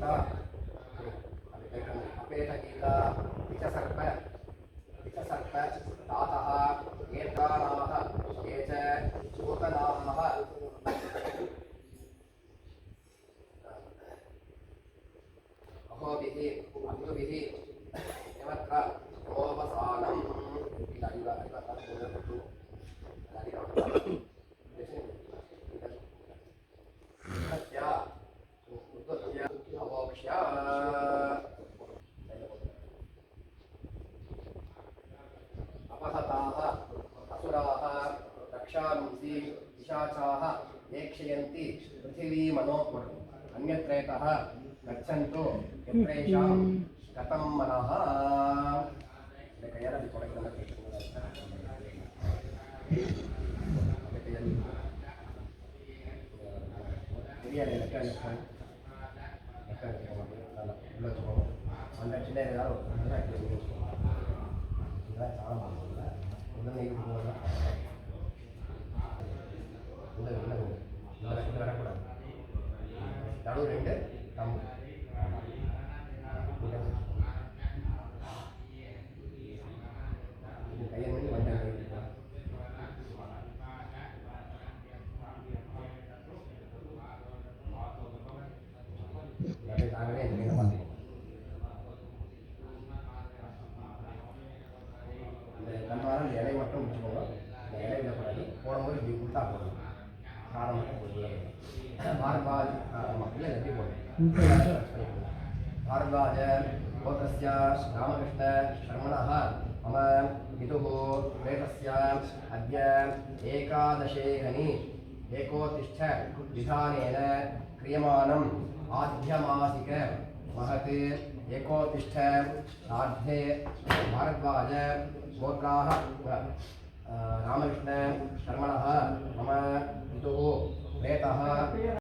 गीता अपेतगीता विचसर्प तातः एतानाः ये च चूतनाः अहोभिः अन्तुभिः यमत्र गोवसानम् अपहताः असुराः रक्षांसि पिशाचाः येक्षयन्ति पृथिवीमनो अन्यत्रेतः गच्छन्तु यत्रैषां गतं मनः இலை மட்டும் வச்சுக்கோங்க. இந்த இலை விடக்கூடாது. போடும்போது இப்படி கொடுத்தா போதும். காரம் மட்டும் போடுவோம். மார்பாஜ் இல்லை எப்படி போடுவோம். மார்பாஜ गोत्रस्य रामकृष्ण शर्मणः मम पितुः प्रेतस्य अद्य एकादशेहनि एकोत्तिष्ठ विधानेन क्रियमाणम् आद्यमासिक महत् एकोत्तिष्ठ सार्धे भारद्वाज गोत्राः रामकृष्ण शर्मणः मम